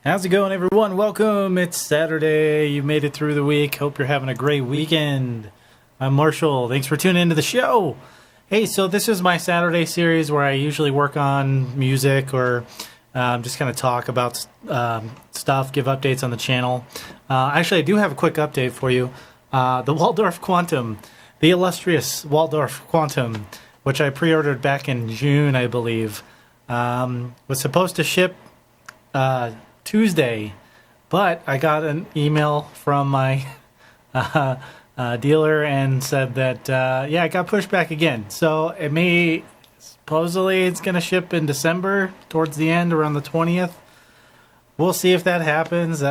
How's it going, everyone? Welcome. It's Saturday. You made it through the week. Hope you're having a great weekend. I'm Marshall. Thanks for tuning into the show. Hey, so this is my Saturday series where I usually work on music or just kind of talk about stuff, give updates on the channel. Actually, I do have a quick update for you. The Waldorf Quantum, the illustrious Waldorf Quantum, which I pre-ordered back in June, I believe, was supposed to ship Tuesday, but I got an email from my dealer and said that it got pushed back again. So it may supposedly it's going to ship in December towards the end, around the 20th. We'll see if that happens.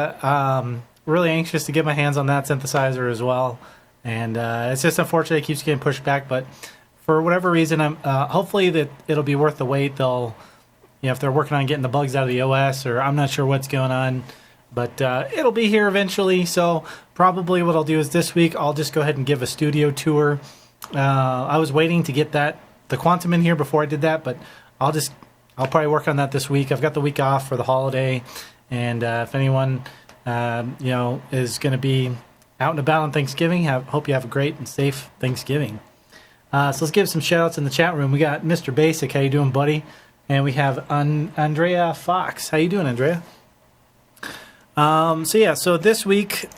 Really anxious to get my hands on that synthesizer as well, and it's just unfortunate it keeps getting pushed back. But for whatever reason, I'm hopefully that it'll be worth the wait. They'll, if they're working on getting the bugs out of the OS, or I'm not sure what's going on, but it'll be here eventually. So probably what I'll do is this week I'll just go ahead and give a studio tour. I was waiting to get the Quantum in here before I did that, but I'll probably work on that this week. I've got the week off for the holiday, and if anyone is going to be out and about on Thanksgiving, hope you have a great and safe Thanksgiving. So let's give some shout outs in the chat room. We got Mr. Basic. How you doing, buddy? And we have Andrea Fox. How you doing, Andrea? So this week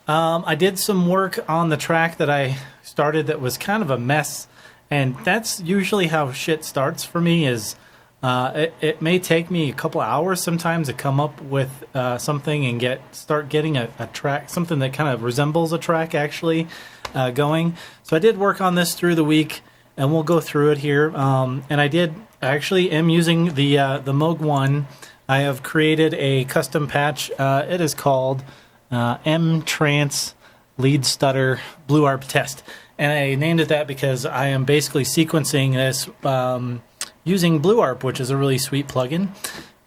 I did some work on the track that I started that was kind of a mess, and that's usually how shit starts for me. Is it may take me a couple hours sometimes to come up with something and start getting a track, something that kind of resembles a track actually going. So I did work on this through the week, and we'll go through it here. And I actually am using the Moog One. I have created a custom patch. It is called Trance Lead Stutter BlueArp Test. And I named it that because I am basically sequencing this using BlueArp, which is a really sweet plugin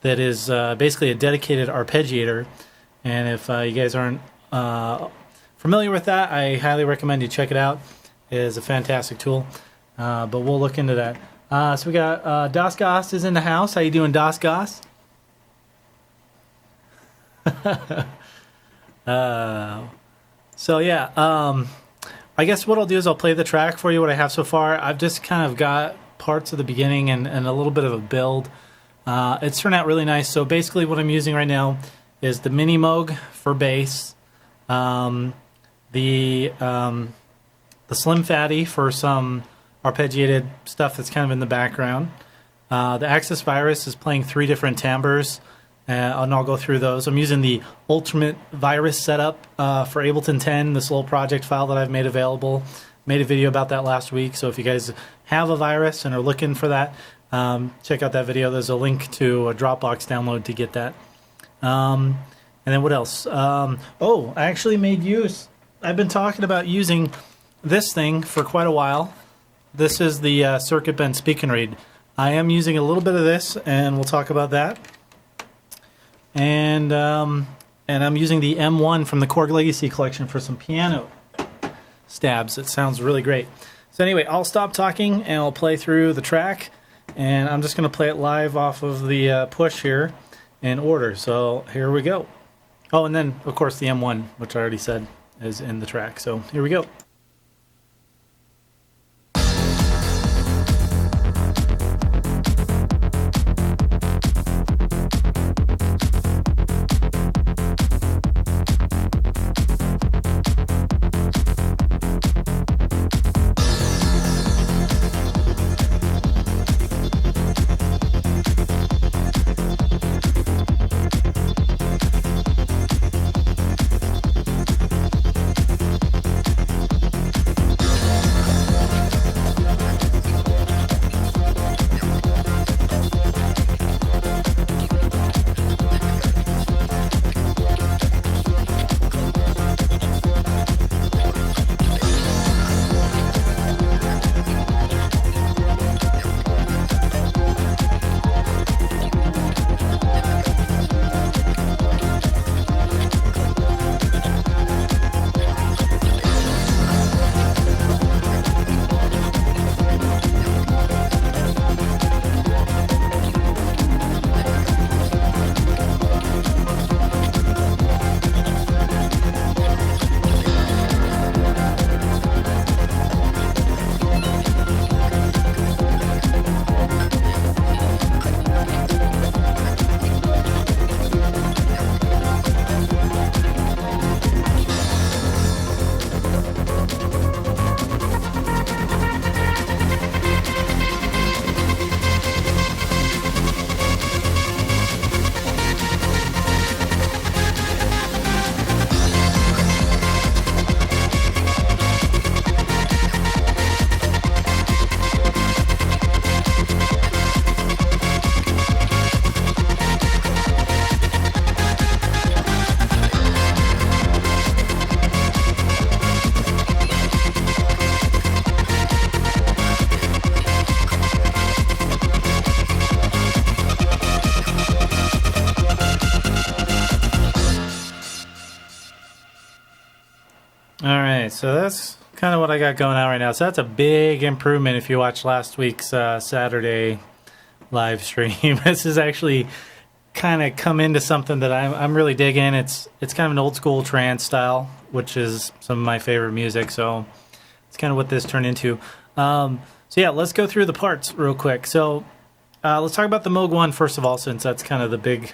that is basically a dedicated arpeggiator. And if you guys aren't familiar with that, I highly recommend you check it out. It is a fantastic tool. But we'll look into that. So we got Das Goss is in the house. How you doing, Das Goss? I guess what I'll do is I'll play the track for you, what I have so far. I've just kind of got parts of the beginning and a little bit of a build. It's turned out really nice. So basically what I'm using right now is the Minimoog for bass, the Slim Phatty for some arpeggiated stuff that's kind of in the background. The Axis Virus is playing 3 different timbres, and I'll go through those. I'm using the Ultimate Virus setup for Ableton 10, this little project file that I've made available. Made a video about that last week, so if you guys have a virus and are looking for that, check out that video. There's a link to a Dropbox download to get that. And then what else? I actually made use. I've been talking about using this thing for quite a while. This is the Circuit Bend Speak and Read. I am using a little bit of this, and we'll talk about that. And I'm using the M1 from the Korg Legacy collection for some piano stabs. It sounds really great. So anyway, I'll stop talking and I'll play through the track, and I'm just going to play it live off of the push here in order. So here we go. Oh, and then of course the M1, which I already said is in the track. So here we go. All right, so that's kind of what I got going on right now. So that's a big improvement if you watched last week's Saturday live stream. This is actually kind of come into something that I'm really digging. It's kind of an old school trance style, which is some of my favorite music. So it's kind of what this turned into. So yeah, let's go through the parts real quick. So let's talk about the Moog One first of all, since that's kind of the big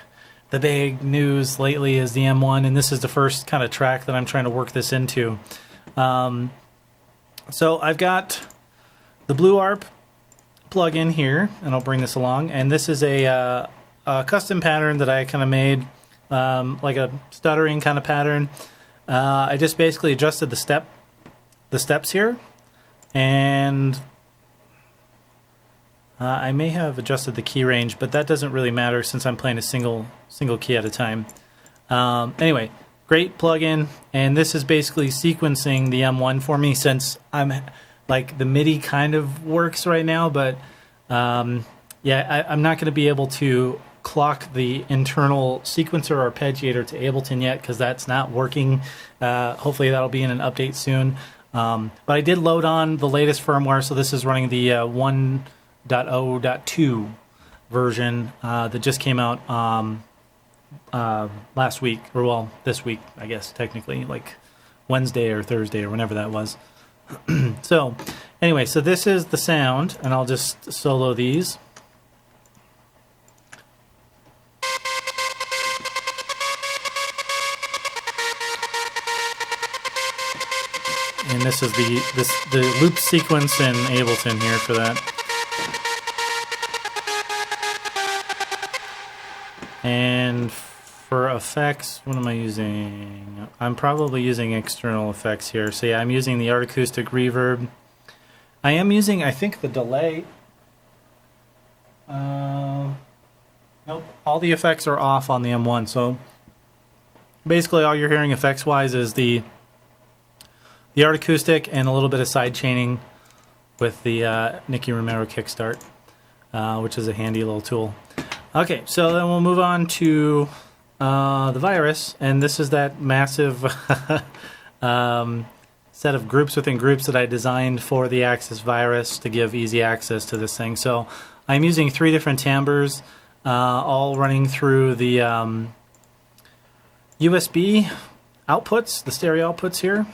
news lately is the M1, and this is the first kind of track that I'm trying to work this into. So I've got the BlueArp plug-in here, and I'll bring this along. And this is a custom pattern that I kind of made, like a stuttering kind of pattern. I just basically adjusted the steps here, and I may have adjusted the key range, but that doesn't really matter since I'm playing a single key at a time. Anyway, great plugin, and this is basically sequencing the M1 for me since I'm like the MIDI kind of works right now, but I'm not going to be able to clock the internal sequencer or arpeggiator to Ableton yet because that's not working. Hopefully that'll be in an update soon. But I did load on the latest firmware, so this is running the 1.0.2 version that just came out last week, or well, this week, I guess, technically, like Wednesday or Thursday or whenever that was. So, anyway, so this is the sound, and I'll just solo these. And this is the loop sequence in Ableton here for that. And for effects, what am I using? I'm probably using external effects here. So yeah, I'm using the Art Acoustic Reverb. I am using, I think, the delay. Nope, all the effects are off on the M1. So basically all you're hearing effects-wise is the Art Acoustic and a little bit of side chaining with the Nicky Romero kickstart, which is a handy little tool. Okay, so then we'll move on to the Virus, and this is that massive set of groups within groups that I designed for the Axis Virus to give easy access to this thing. So I'm using 3 different timbres, all running through the USB outputs, the stereo outputs here.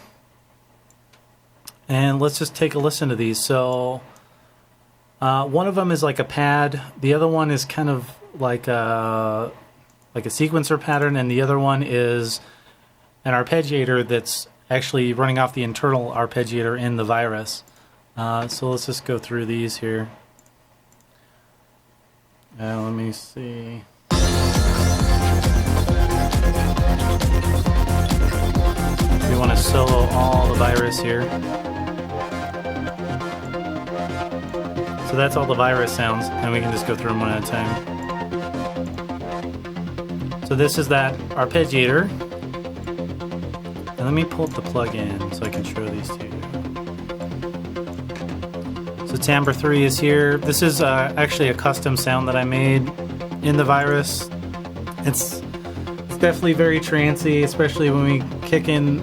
And let's just take a listen to these. So one of them is like a pad. The other one is kind of like a sequencer pattern, and the other one is an arpeggiator that's actually running off the internal arpeggiator in the Virus. So let's just go through these here. Let me see. We want to solo all the Virus here. So that's all the Virus sounds, and we can just go through them one at a time. So this is that arpeggiator. And let me pull up the plug-in so I can show these to you. So timbre 3 is here. This is actually a custom sound that I made in the Virus. It's definitely very trancey, especially when we kick in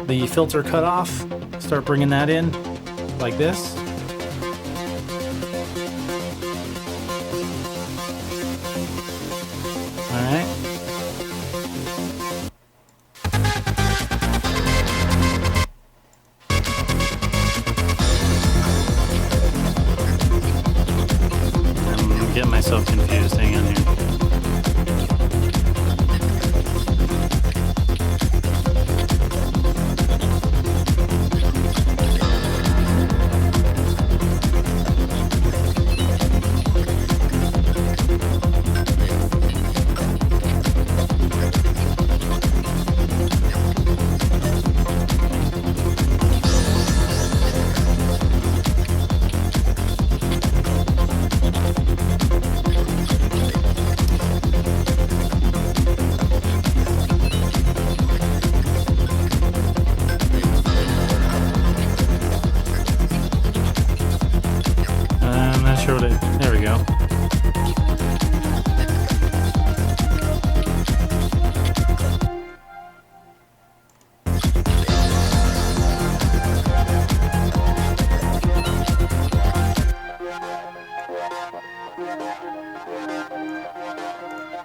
the filter cutoff. Start bringing that in like this. Alright. I'm getting myself confused. Hang on here.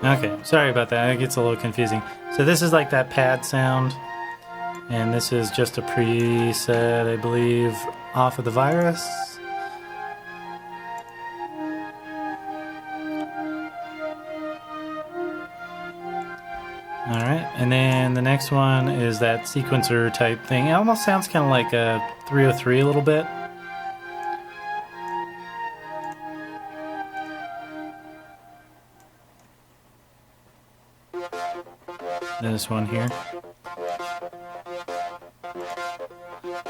Okay, sorry about that. It gets a little confusing. So this is like that pad sound, and this is just a preset, I believe, off of the Virus. Alright, and then the next one is that sequencer type thing. It almost sounds kind of like a 303 a little bit. And this one here.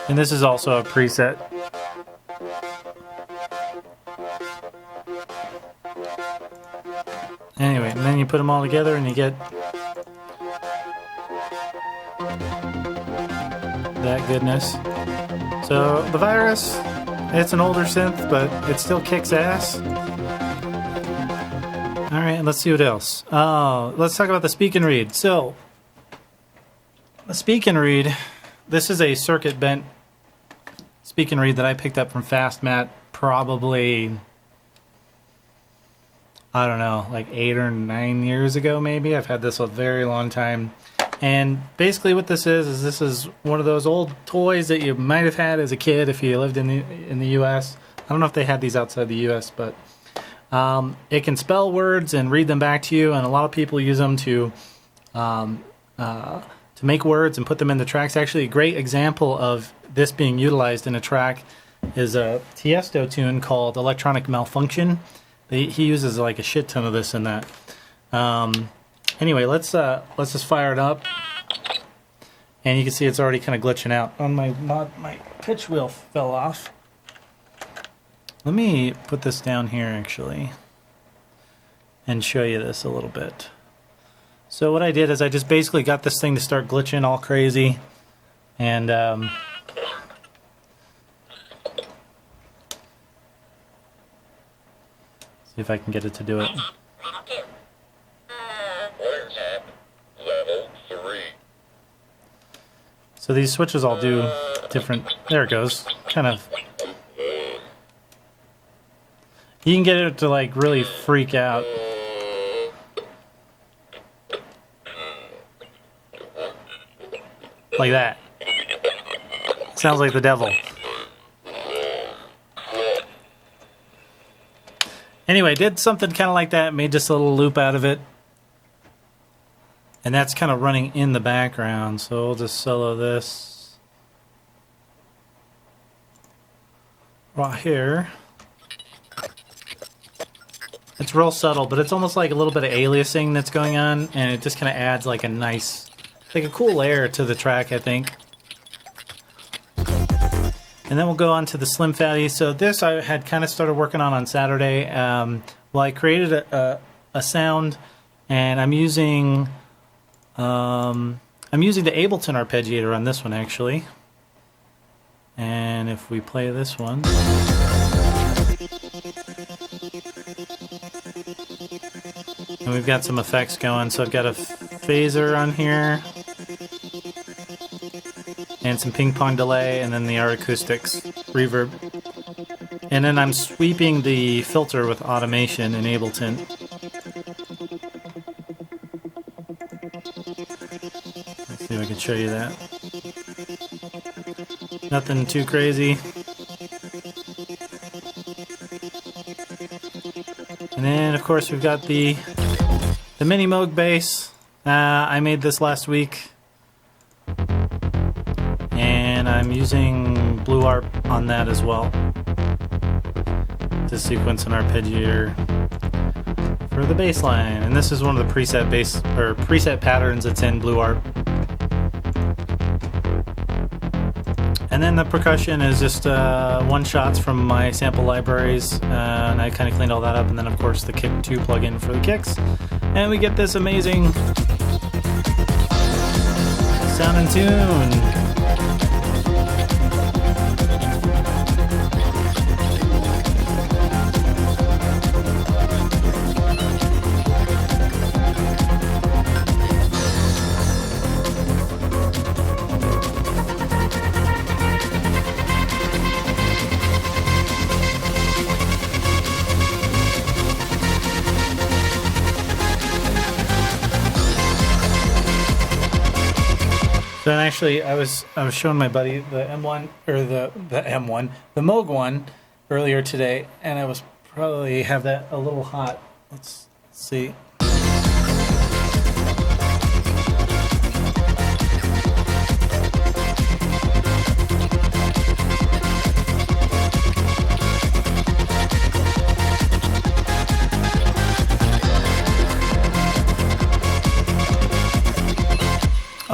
And this is also a preset. Anyway, and then you put them all together and you get that goodness. So the Virus, it's an older synth, but it still kicks ass. Alright, let's see what else. Let's talk about the Speak and Read. So, the Speak and Read, this is a circuit bent Speak and Read that I picked up from FastMat probably, I don't know, like 8 or 9 years ago maybe. I've had this a very long time. And basically what this is this is one of those old toys that you might have had as a kid if you lived in the U.S. I don't know if they had these outside the U.S., but it can spell words and read them back to you, and a lot of people use them to make words and put them in the tracks. Actually, a great example of this being utilized in a track is a Tiesto tune called Electronic Malfunction. He uses like a shit ton of this in that. Anyway, let's just fire it up, and you can see it's already kind of glitching out. On my pitch wheel fell off. Let me put this down here actually, and show you this a little bit. So what I did is I just basically got this thing to start glitching all crazy, and see if I can get it to do it. So these switches all do different. There it goes. Kind of. You can get it to like really freak out. Like that. Sounds like the devil. Anyway, did something kind of like that, made just a little loop out of it. And that's kind of running in the background, so we'll just solo this right here. It's real subtle, but it's almost like a little bit of aliasing that's going on, and it just kind of adds like a nice, like a cool layer to the track, I think. And then we'll go on to the Slim Phatty. So this I had kind of started working on Saturday. Well, I created a sound, and I'm using the Ableton arpeggiator on this one actually. And if we play this one, and we've got some effects going. So I've got a phaser on here, and some ping pong delay, and then the Art Acoustics reverb. And then I'm sweeping the filter with automation in Ableton. Let's see if I can show you that. Nothing too crazy. And then, of course, we've got the Minimoog bass. I made this last week. And I'm using BlueArp on that as well to sequence an arpeggiator for the bass line. And this is one of the preset patterns that's in BlueArp. And then the percussion is just one-shots from my sample libraries, and I kind of cleaned all that up. And then, of course, the Kick 2 plugin for the kicks. And we get this amazing sound and tune. So and actually, I was showing my buddy the M1 or the M1, the Moog One earlier today, and I was probably have that a little hot. Let's see.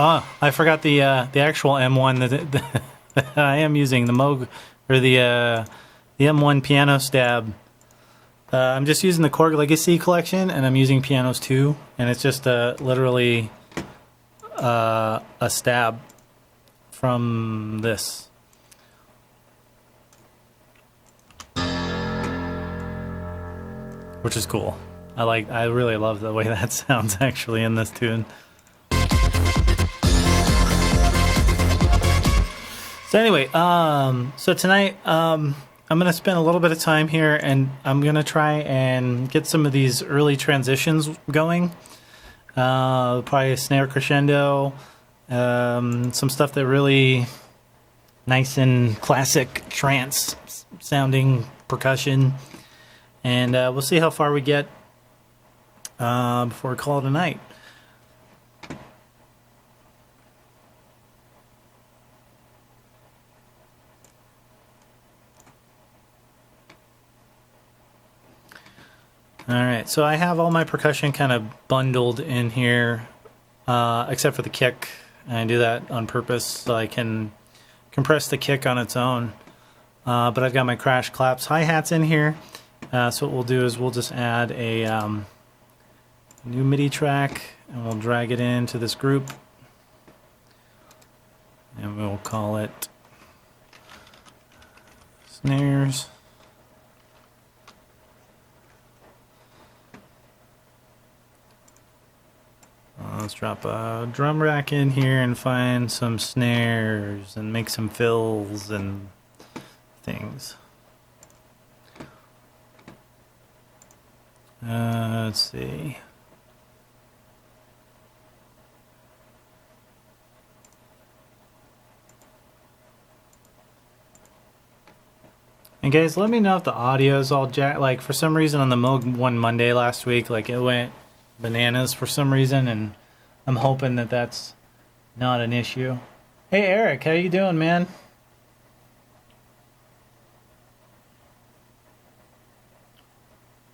Oh, I forgot the actual M1 that I am using, the Moog or the M1 piano stab. I'm just using the Korg Legacy collection, and I'm using pianos too, and it's just literally a stab from this. Which is cool. I really love the way that sounds actually in this tune. So anyway, so tonight I'm going to spend a little bit of time here, and I'm going to try and get some of these early transitions going. Probably a snare crescendo, some stuff that really nice and classic trance sounding percussion, and we'll see how far we get before we call it a night. All right, so I have all my percussion kind of bundled in here, except for the kick. And I do that on purpose so I can compress the kick on its own. But I've got my crash claps hi-hats in here. So what we'll do is we'll just add a new MIDI track, and we'll drag it into this group. And we'll call it snares. Let's drop a drum rack in here and find some snares and make some fills and things. Let's see. And guys, let me know if the audio is all like for some reason on the Moog One Monday last week, like it went bananas for some reason, and I'm hoping that that's not an issue. Hey Eric, how you doing, man?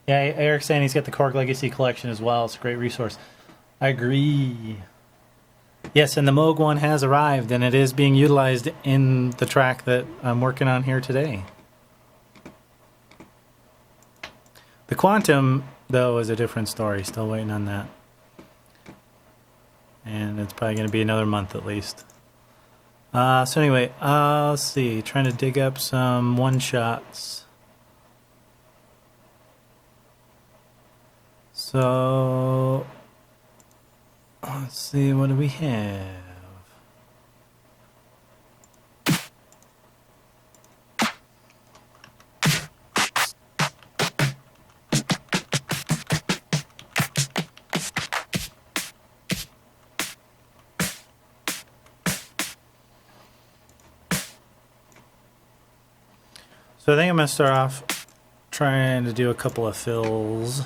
Yeah, Eric's saying he's got the Korg Legacy collection as well. It's a great resource. I agree. Yes, and the Moog One has arrived, and it is being utilized in the track that I'm working on here today. The Quantum, though, is a different story. Still waiting on that. And it's probably going to be another month at least. So anyway, let's see. Trying to dig up some one-shots. So, let's see. What do we have? So I think I'm going to start off trying to do a couple of fills.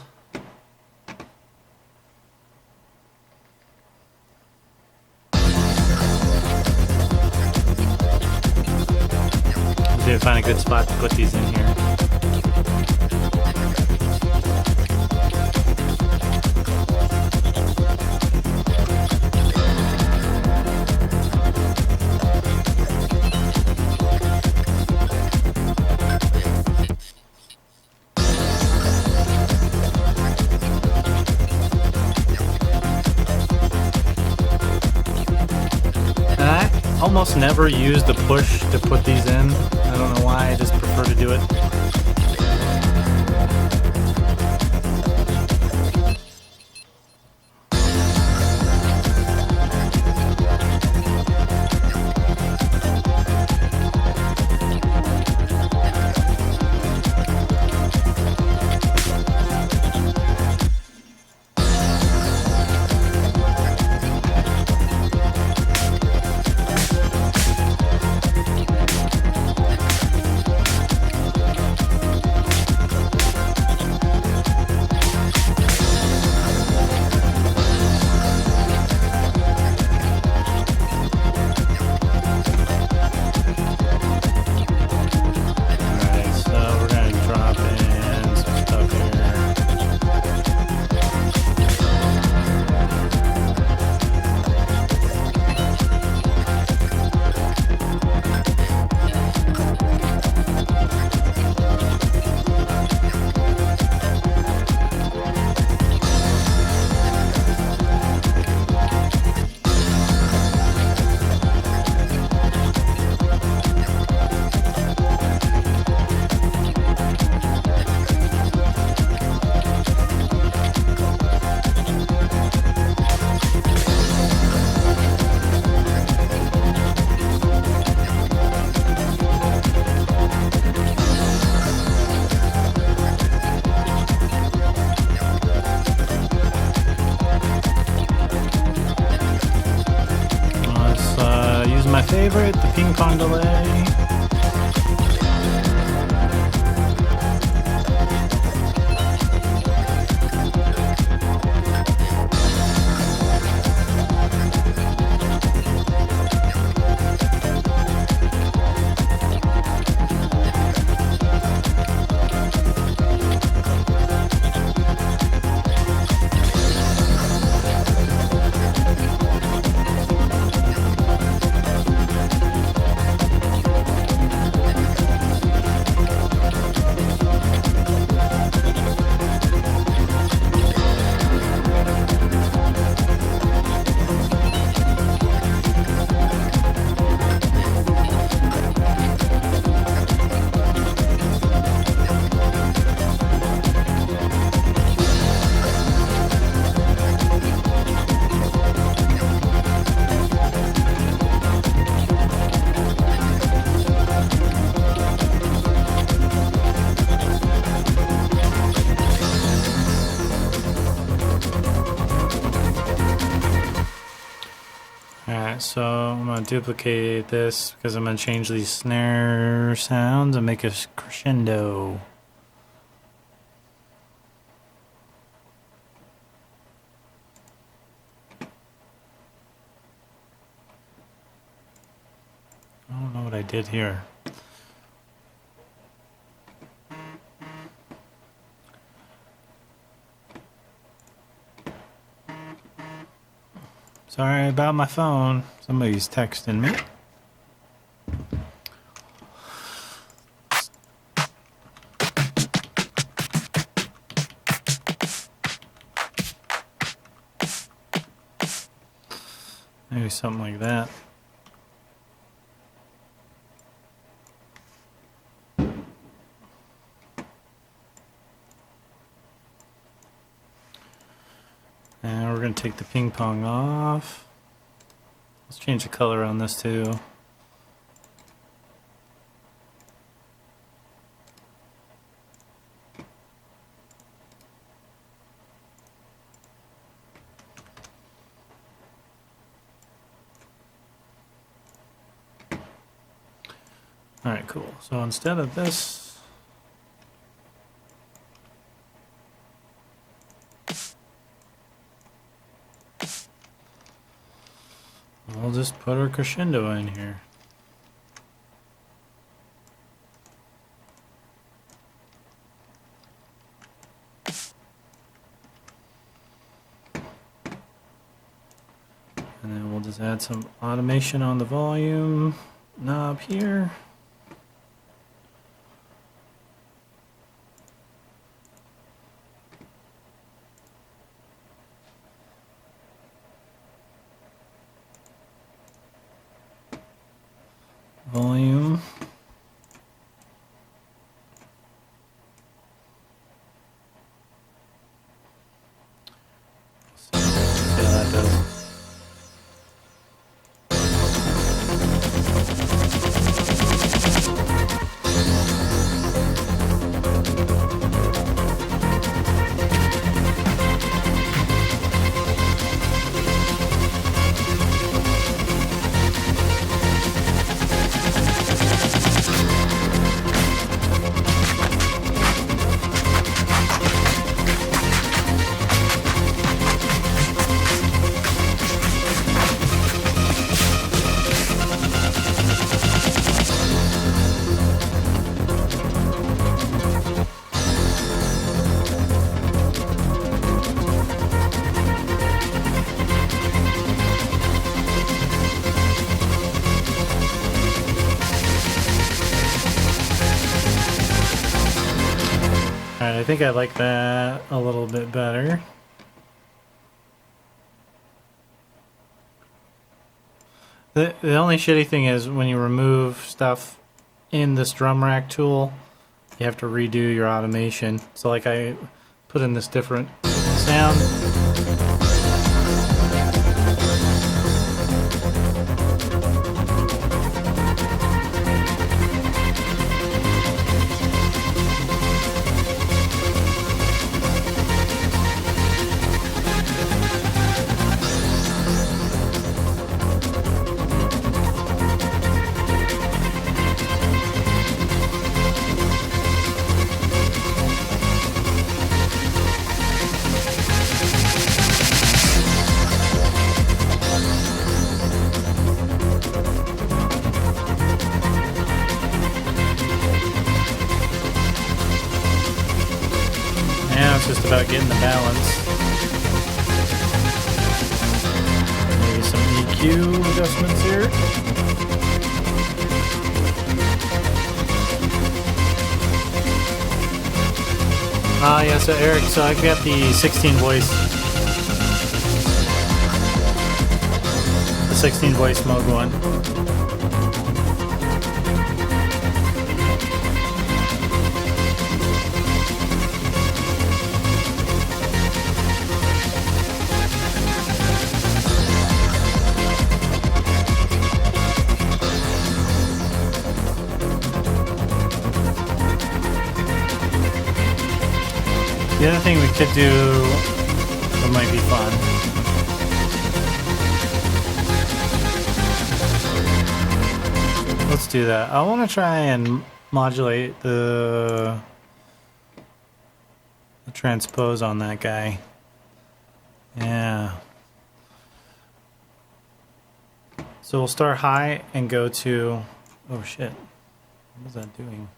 See if I find a good spot to put these in here. Almost never use the push to put these in. I don't know why, I just prefer to do it. favorite, the ping pong delay. So I'm going to duplicate this because I'm going to change these snare sounds and make a crescendo. I don't know what I did here. Sorry about my phone. Somebody's texting me. Maybe something like that. And we're going to take the ping pong off. Let's change the color on this too. Alright, cool. So instead of this, we'll just put our crescendo in here. And then we'll just add some automation on the volume knob here. Volume. See how that does. Alright, I think I like that a little bit better. The only shitty thing is when you remove stuff in this drum rack tool, you have to redo your automation. So like I put in this different sound. just about getting the balance. Maybe some EQ adjustments here. Yeah, so Eric, so I've got the 16 voice. The 16 voice Moog One. The other thing we could do that might be fun. Let's do that. I want to try and modulate the transpose on that guy. Yeah. So we'll start high and go to... Oh shit. What is that doing?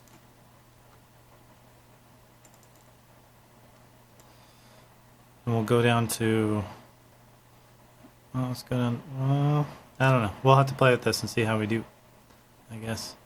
And we'll go down to... Oh, let's go down... I don't know. We'll have to play with this and see how we do, I guess.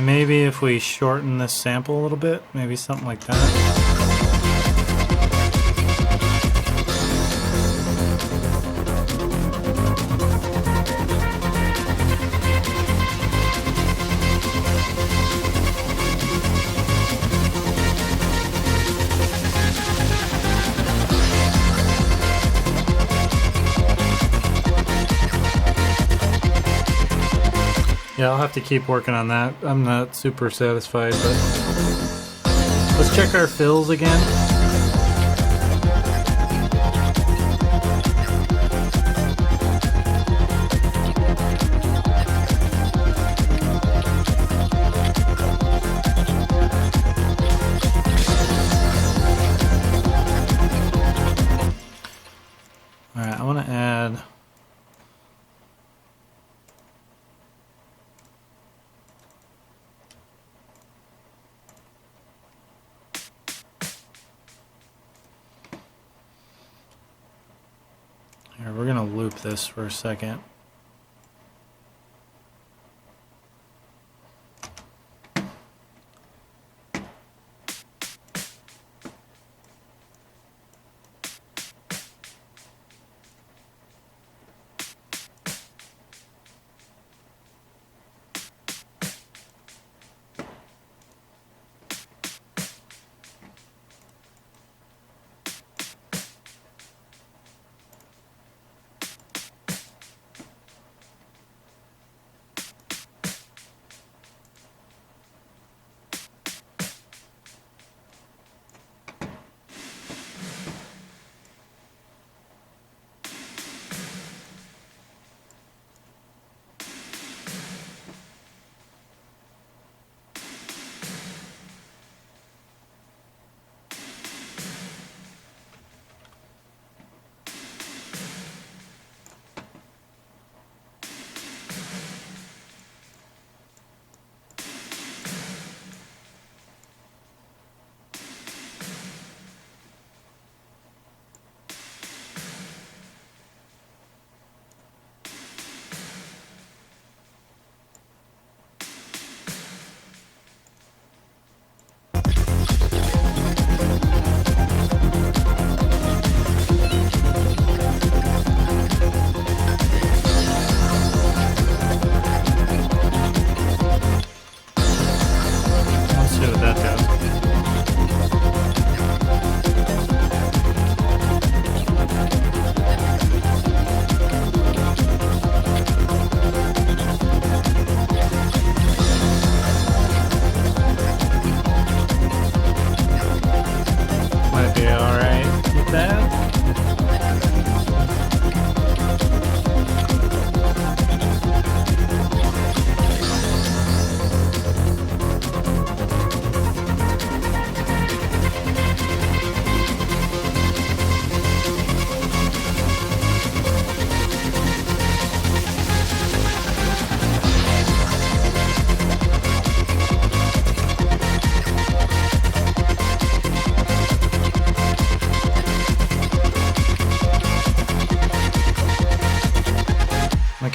Maybe if we shorten this sample a little bit, maybe something like that. Yeah, I'll have to keep working on that. I'm not super satisfied, but let's check our fills again. All right, I want to add... Here, we're gonna loop this for a second.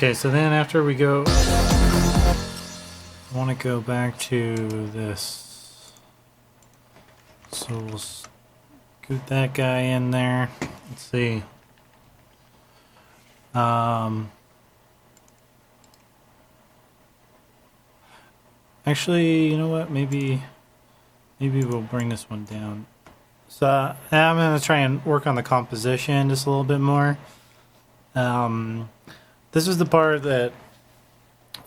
Okay, so then after we go, I want to go back to this. So we'll scoot that guy in there. Let's see. Actually, you know what? Maybe we'll bring this one down. So I'm going to try and work on the composition just a little bit more. This is the part that...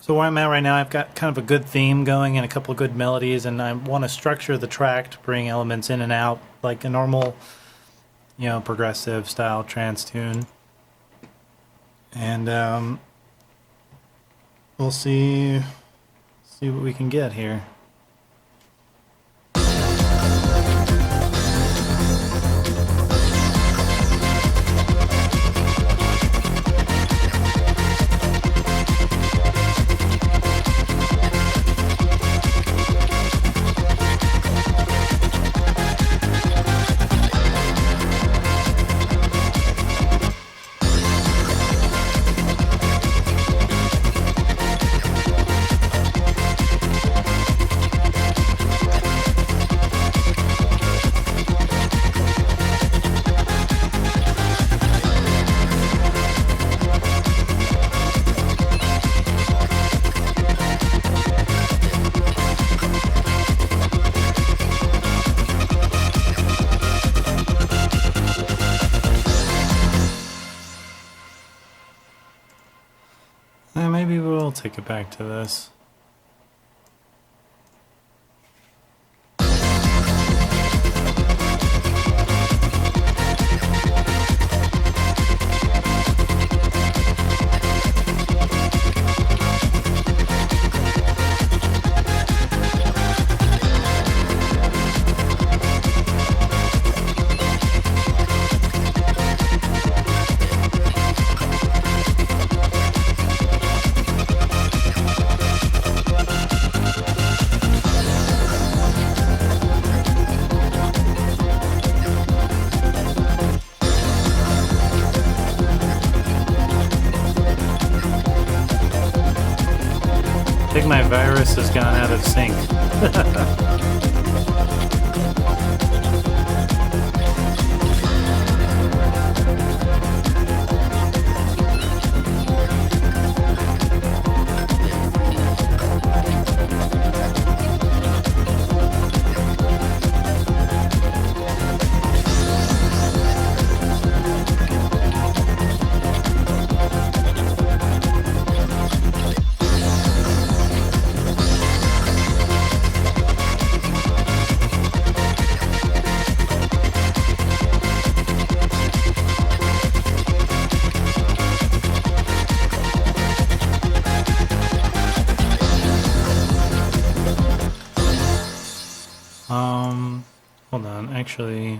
So where I'm at right now, I've got kind of a good theme going and a couple of good melodies, and I want to structure the track to bring elements in and out like a normal, progressive style trance tune. And we'll see what we can get here. Maybe we'll take it back to this. I think my virus has gone out of sync. Hold on, actually.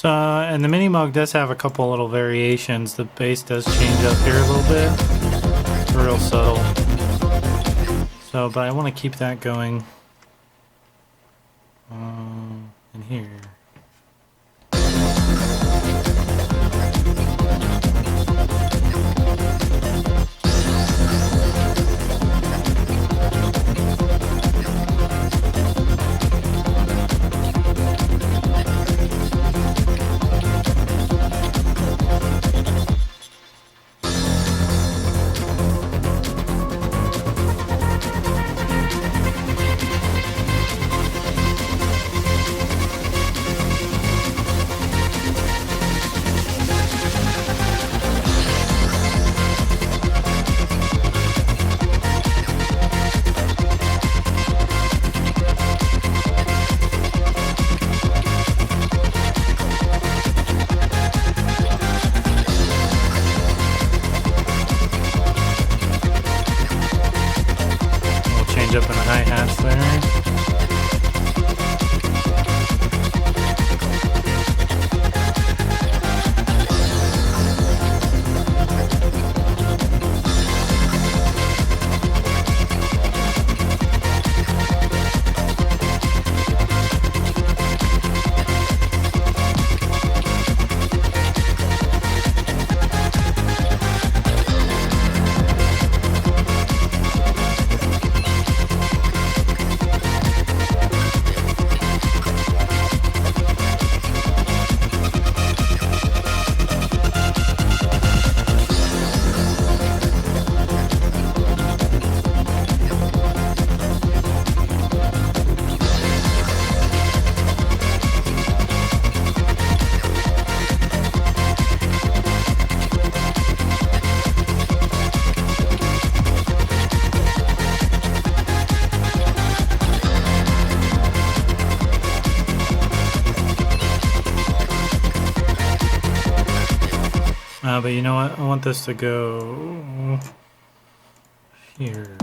So, and the Minimoog does have a couple little variations. The bass does change up here a little bit. It's real subtle. So, but I want to keep that going in here. Up in the hi-hats there. But you know what? I want this to go here.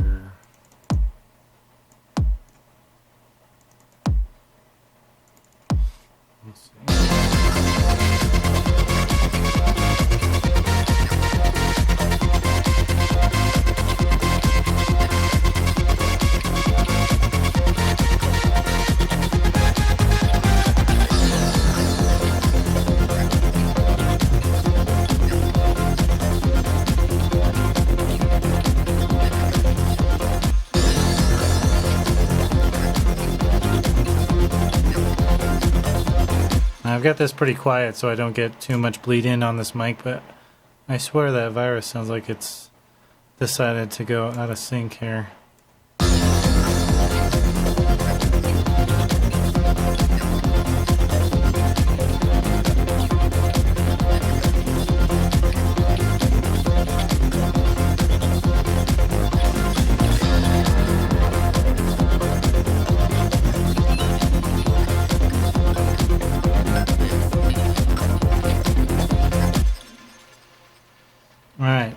Let's see. I've got this pretty quiet so I don't get too much bleed in on this mic, but I swear that Virus sounds like it's decided to go out of sync here.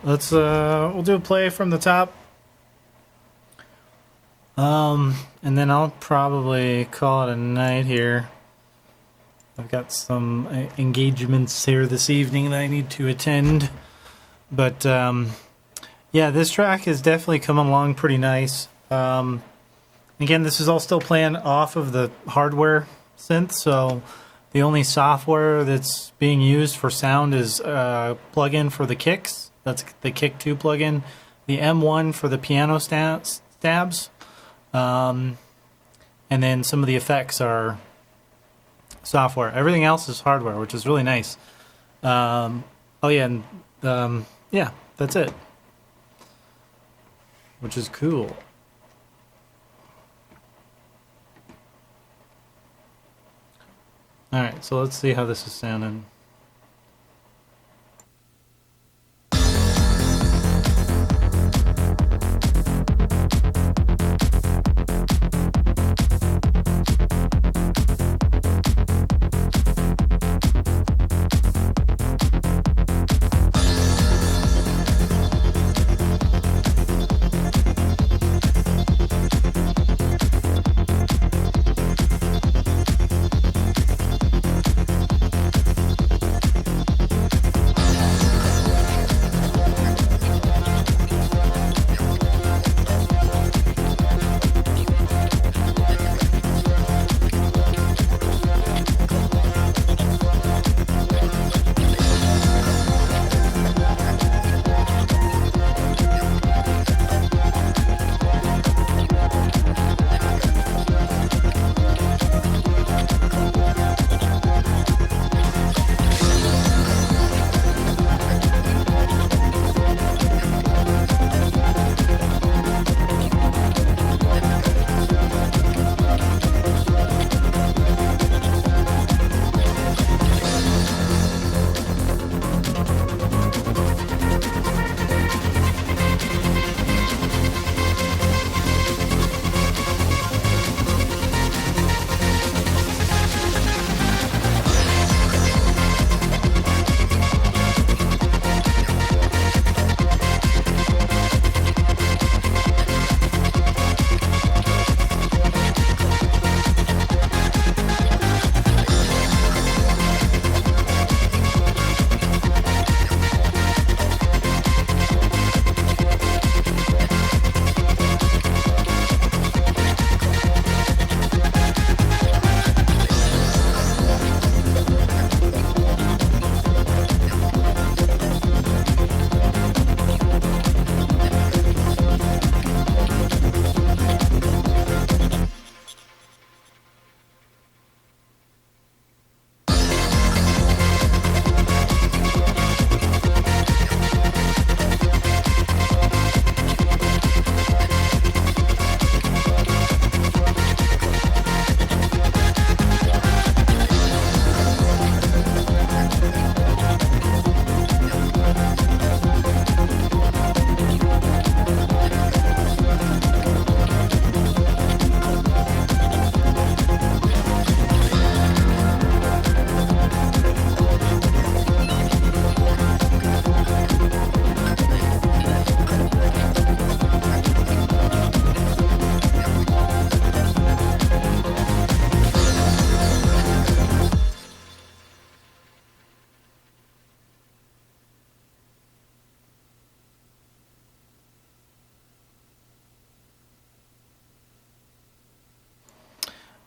Let's we'll do a play from the top, and then I'll probably call it a night here. I've got some engagements here this evening that I need to attend, but yeah, this track is definitely coming along pretty nice. Again, this is all still playing off of the hardware synth, so the only software that's being used for sound is a plugin for the kicks. That's the Kick 2 plugin. The M1 for the piano stabs. And then some of the effects are software. Everything else is hardware, which is really nice. Oh, yeah, and yeah, that's it. Which is cool. Alright, so let's see how this is sounding.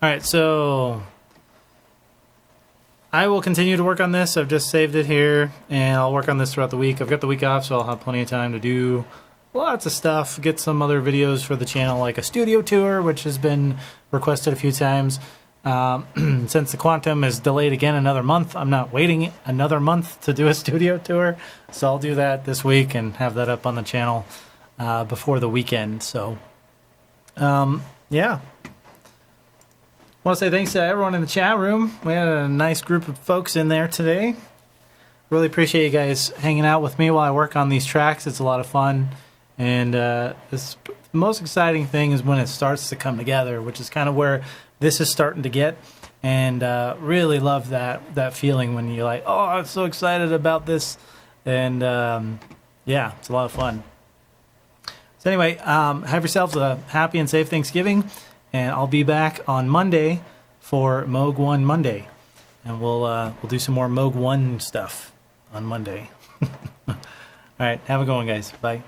All right, so I will continue to work on this. I've just saved it here, and I'll work on this throughout the week. I've got the week off, so I'll have plenty of time to do lots of stuff, get some other videos for the channel, like a studio tour, which has been requested a few times. Since the Quantum is delayed again another month, I'm not waiting another month to do a studio tour, so I'll do that this week and have that up on the channel before the weekend. So, yeah. I want to say thanks to everyone in the chat room. We had a nice group of folks in there today. Really appreciate you guys hanging out with me while I work on these tracks. It's a lot of fun. And the most exciting thing is when it starts to come together, which is kind of where this is starting to get. And really love that feeling when you're like, oh, I'm so excited about this. And yeah, it's a lot of fun. So anyway, have yourselves a happy and safe Thanksgiving. And I'll be back on Monday for Moog One Monday. And we'll do some more Moog One stuff on Monday. All right, have a good one, guys. Bye.